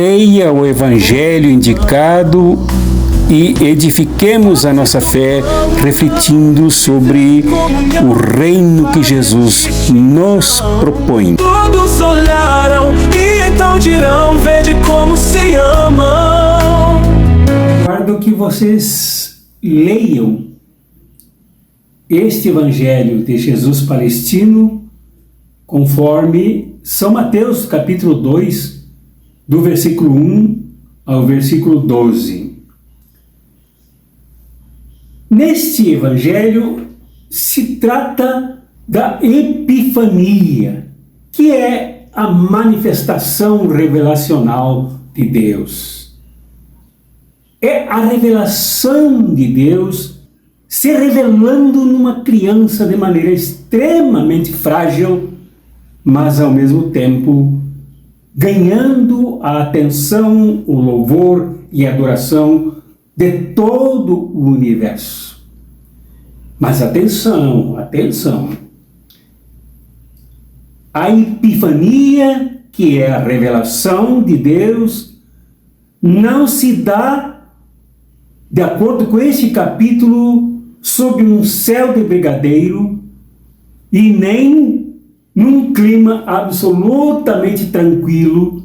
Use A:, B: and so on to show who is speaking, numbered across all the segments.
A: Leia o Evangelho indicado e edifiquemos a nossa fé refletindo sobre o reino que Jesus nos propõe.
B: Todos olharam e então dirão, vede como se amam.
C: Guardo que vocês leiam este Evangelho de Jesus Palestino conforme São Mateus, capítulo 2, do versículo 1 ao versículo 12. Neste Evangelho se trata da Epifania, que é a manifestação revelacional de Deus. É a revelação de Deus se revelando numa criança de maneira extremamente frágil, mas ao mesmo tempo ganhando a atenção, o louvor e a adoração de todo o universo. Mas atenção, atenção. A Epifania, que é a revelação de Deus, não se dá, de acordo com este capítulo, sob um céu de brigadeiro e nem num clima absolutamente tranquilo.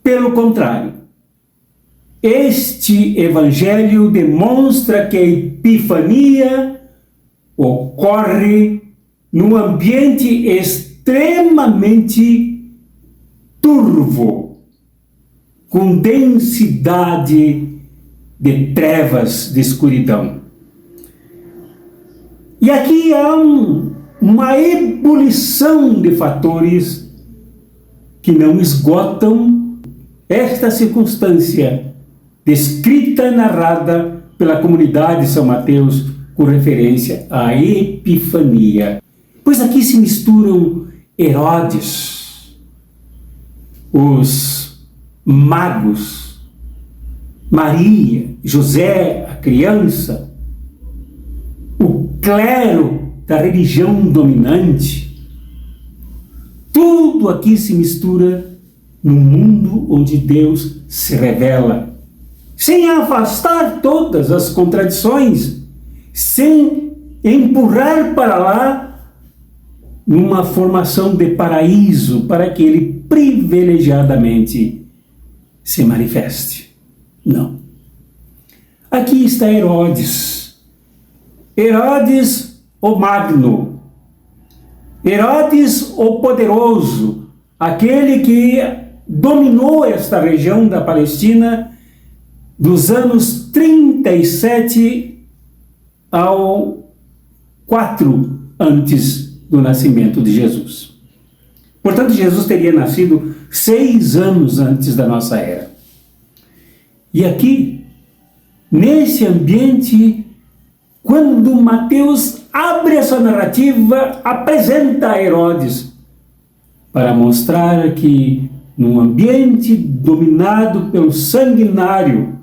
C: Pelo contrário, este Evangelho demonstra que a Epifania ocorre num ambiente extremamente turvo, com densidade de trevas, de escuridão. E aqui há uma ebulição de fatores que não esgotam esta circunstância descrita e narrada pela comunidade de São Mateus com referência à Epifania. Pois aqui se misturam Herodes, os magos, Maria, José, a criança, o clero da religião dominante. Tudo aqui se mistura no mundo onde Deus se revela, sem afastar todas as contradições, sem empurrar para lá numa formação de paraíso para que ele privilegiadamente se manifeste. Não. Aqui está Herodes. Herodes o Magno. Herodes o Poderoso, aquele que dominou esta região da Palestina dos anos 37 ao 4 antes do nascimento de Jesus. Portanto, Jesus teria nascido 6 anos antes da nossa era. E aqui, nesse ambiente, quando Mateus abre essa narrativa, apresenta Herodes para mostrar que num ambiente dominado pelo sanguinário,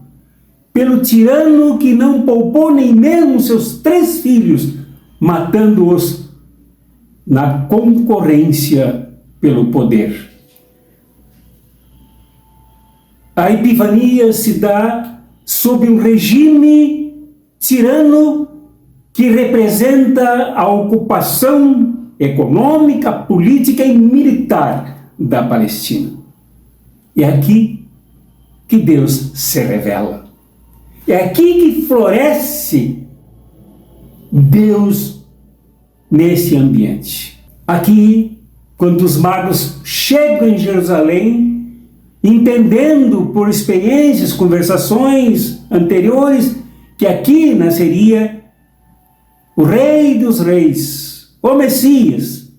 C: pelo tirano que não poupou nem mesmo seus 3 filhos, matando-os na concorrência pelo poder. A Epifania se dá sob um regime tirano que representa a ocupação econômica, política e militar da Palestina. É aqui que Deus se revela. É aqui que floresce Deus nesse ambiente. Aqui, quando os magos chegam em Jerusalém, entendendo por experiências, conversações anteriores, que aqui nasceria o Rei dos Reis, o Messias,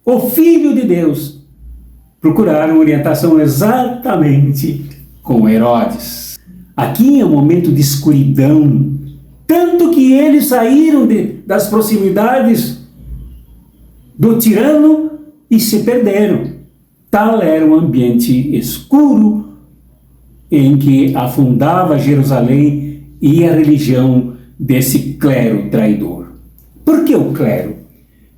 C: o Filho de Deus, procuraram orientação exatamente com Herodes. Aqui é um momento de escuridão, tanto que eles saíram das proximidades do tirano e se perderam. Tal era o ambiente escuro em que afundava Jerusalém e a religião desse clero traidor. Por que o clero?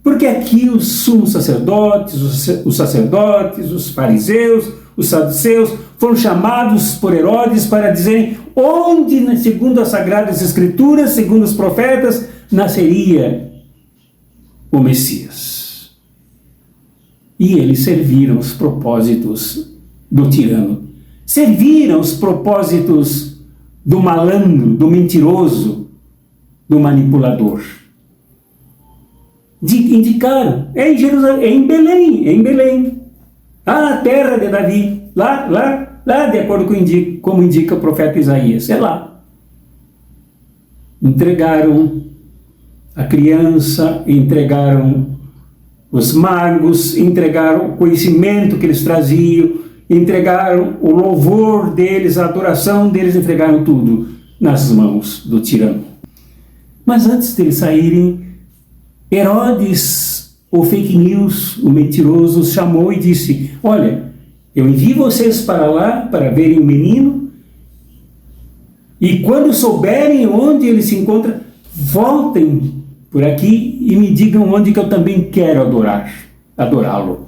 C: Porque aqui os sumos sacerdotes, os fariseus, os saduceus, foram chamados por Herodes para dizerem onde, segundo as Sagradas Escrituras, segundo os profetas, nasceria o Messias. E eles serviram os propósitos do tirano, serviram os propósitos do malandro, do mentiroso, do manipulador. Indicaram, é em Jerusalém, é em Belém, a terra de Davi, lá, de acordo com como indica o profeta Isaías, é lá. Entregaram a criança, entregaram os magos, entregaram o conhecimento que eles traziam, entregaram o louvor deles, a adoração deles, entregaram tudo nas mãos do tirano. Mas antes deles saírem, Herodes, o fake news, o mentiroso, chamou e disse: olha, eu envio vocês para lá para verem o menino, e quando souberem onde ele se encontra, voltem por aqui e me digam onde que eu também quero adorá-lo.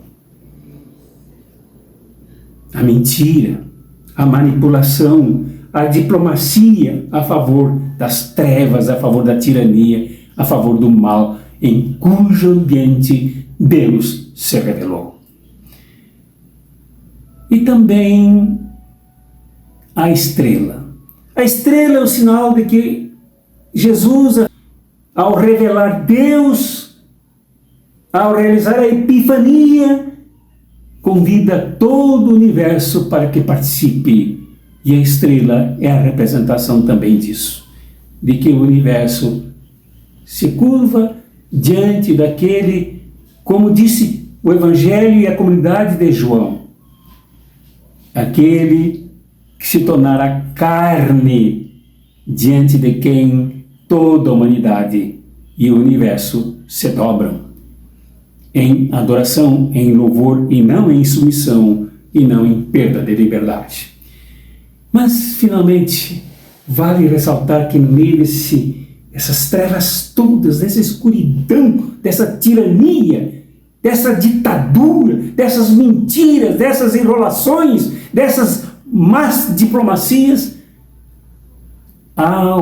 C: A mentira, a manipulação, a diplomacia a favor das trevas, a favor da tirania, a favor do mal, em cujo ambiente Deus se revelou. E também a estrela. A estrela é o sinal de que Jesus, ao revelar Deus, ao realizar a epifania, convida todo o universo para que participe. E a estrela é a representação também disso, de que o universo se curva diante daquele, como disse o Evangelho e a comunidade de João, aquele que se tornará carne diante de quem toda a humanidade e o universo se dobram em adoração, em louvor e não em submissão e não em perda de liberdade. Mas, finalmente, vale ressaltar que no meio dessas trevas todas, dessa escuridão, dessa tirania, dessa ditadura, dessas mentiras, dessas enrolações, dessas más diplomacias,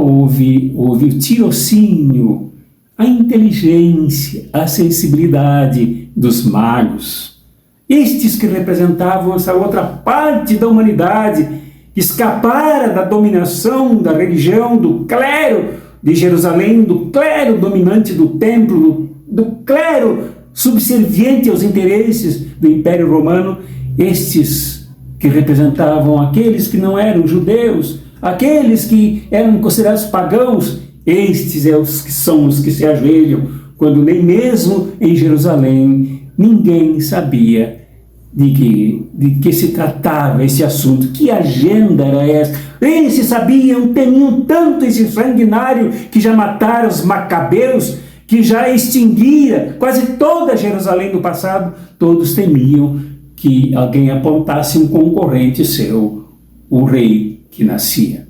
C: houve o tirocínio, a inteligência, a sensibilidade dos magos. Estes que representavam essa outra parte da humanidade, que escapara da dominação da religião, do clero de Jerusalém, do clero dominante do templo, do clero subserviente aos interesses do Império Romano, estes que representavam aqueles que não eram judeus, aqueles que eram considerados pagãos, estes são os que se ajoelham, quando nem mesmo em Jerusalém ninguém sabia de que se tratava esse assunto, que agenda era essa. Eles sabiam, temiam tanto esse sanguinário que já matara os macabeus, que já extinguira quase toda Jerusalém no passado. Todos temiam que alguém apontasse um concorrente seu, o rei que nascia.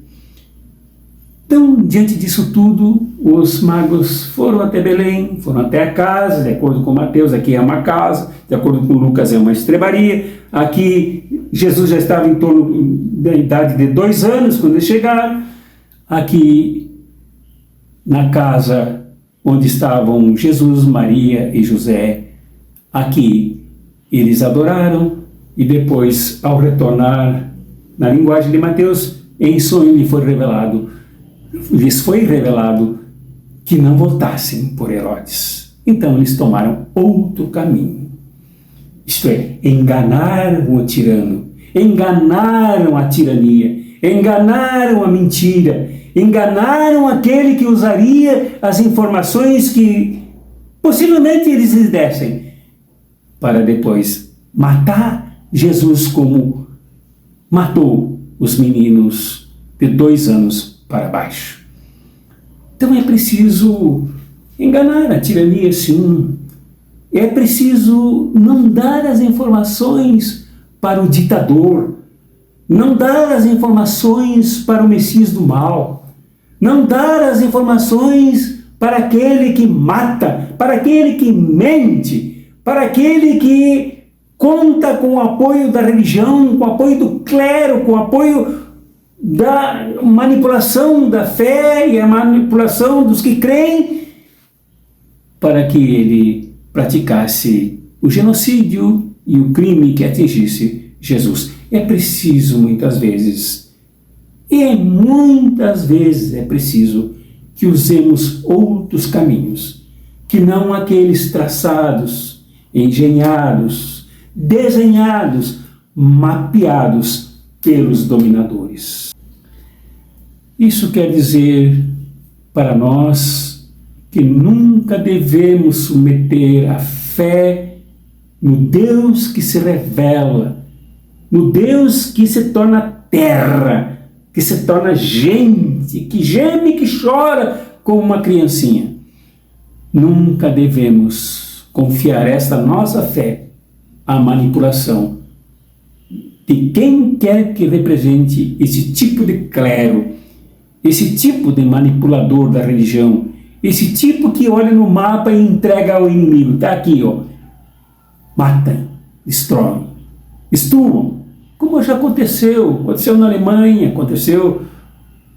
C: Então, diante disso tudo, os magos foram até Belém, foram até a casa, de acordo com Mateus, aqui é uma casa, de acordo com Lucas é uma estrebaria. Aqui Jesus já estava em torno da idade de 2 anos quando eles chegaram. Aqui na casa onde estavam Jesus, Maria e José, aqui eles adoraram e depois, ao retornar, na linguagem de Mateus, em sonho lhes foi revelado que não voltassem por Herodes. Então eles tomaram outro caminho. Isto é, enganaram o tirano, enganaram a tirania, enganaram a mentira, enganaram aquele que usaria as informações que possivelmente eles lhes dessem, para depois matar Jesus como matou os meninos de 2 anos para baixo. Então é preciso enganar a tirania, sim. É preciso não dar as informações para o ditador, não dar as informações para o Messias do mal, não dar as informações para aquele que mata, para aquele que mente, para aquele que conta com o apoio da religião, com o apoio do clero, com o apoio da manipulação da fé e a manipulação dos que creem, para que ele praticasse o genocídio e o crime que atingisse Jesus. É preciso muitas vezes é preciso que usemos outros caminhos, que não aqueles traçados, engenhados, desenhados, mapeados pelos dominadores. Isso quer dizer para nós que nunca devemos submeter a fé no Deus que se revela, no Deus que se torna terra, que se torna gente, que geme, que chora como uma criancinha. Nunca devemos confiar esta nossa fé à manipulação de quem quer que represente esse tipo de clero, esse tipo de manipulador da religião, esse tipo que olha no mapa e entrega ao inimigo. Está aqui, ó. Matam, destroem, estuam. Como já aconteceu na Alemanha, aconteceu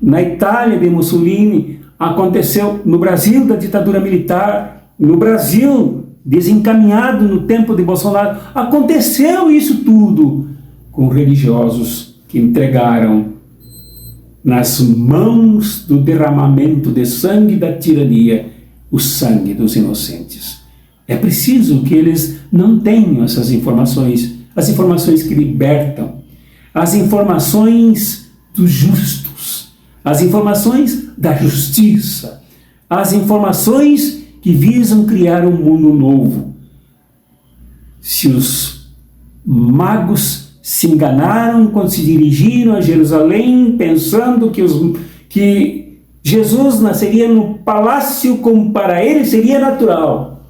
C: na Itália de Mussolini, aconteceu no Brasil da ditadura militar, no Brasil desencaminhado no tempo de Bolsonaro. Aconteceu isso tudo com religiosos que entregaram nas mãos do derramamento de sangue da tirania o sangue dos inocentes. É preciso que eles não tenham essas informações, as informações que libertam, as informações dos justos, as informações da justiça, as informações que visam criar um mundo novo. Se os magos se enganaram quando se dirigiram a Jerusalém, pensando que Jesus nasceria no palácio como para ele seria natural,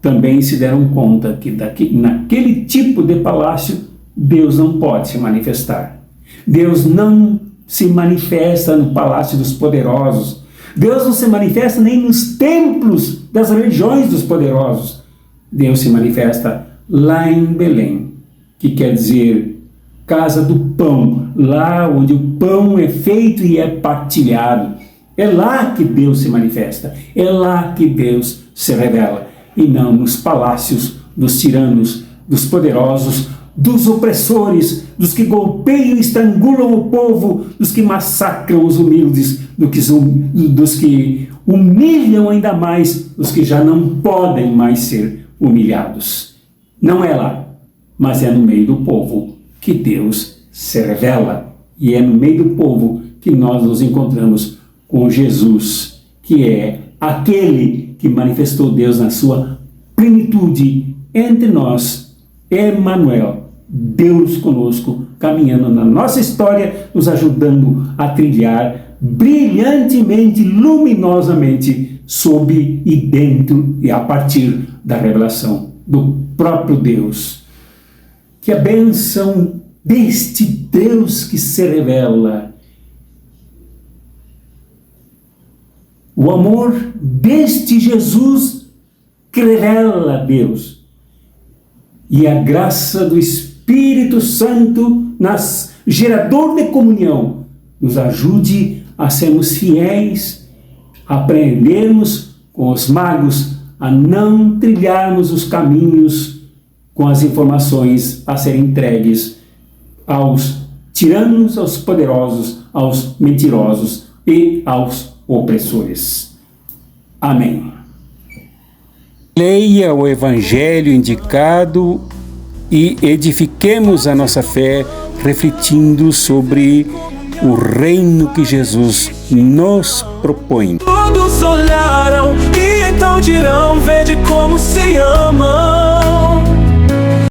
C: também se deram conta que naquele tipo de palácio Deus não pode se manifestar. Deus não se manifesta no palácio dos poderosos. Deus não se manifesta nem nos templos das religiões dos poderosos. Deus se manifesta lá em Belém, que quer dizer casa do pão, lá onde o pão é feito e é partilhado. É lá que Deus se manifesta, é lá que Deus se revela, e não nos palácios dos tiranos, dos poderosos, dos opressores, dos que golpeiam e estrangulam o povo, dos que massacram os humildes, dos que humilham ainda mais os que já não podem mais ser humilhados. Não é lá, mas é no meio do povo que Deus se revela, e é no meio do povo que nós nos encontramos com Jesus, que é aquele que manifestou Deus na sua plenitude entre nós, Emmanuel, Deus conosco, caminhando na nossa história, nos ajudando a trilhar brilhantemente, luminosamente, sob e dentro e a partir da revelação do próprio Deus. Que a bênção deste Deus que se revela, o amor deste Jesus que revela a Deus, e a graça do Espírito Santo, gerador de comunhão, nos ajude a sermos fiéis, a aprendermos com os magos, a não trilharmos os caminhos com as informações a serem entregues aos tiranos, aos poderosos, aos mentirosos e aos opressores. Amém.
A: Leia o Evangelho indicado e edifiquemos a nossa fé refletindo sobre o reino que Jesus nos propõe.
B: Todos olharam e então dirão: vede como se ama.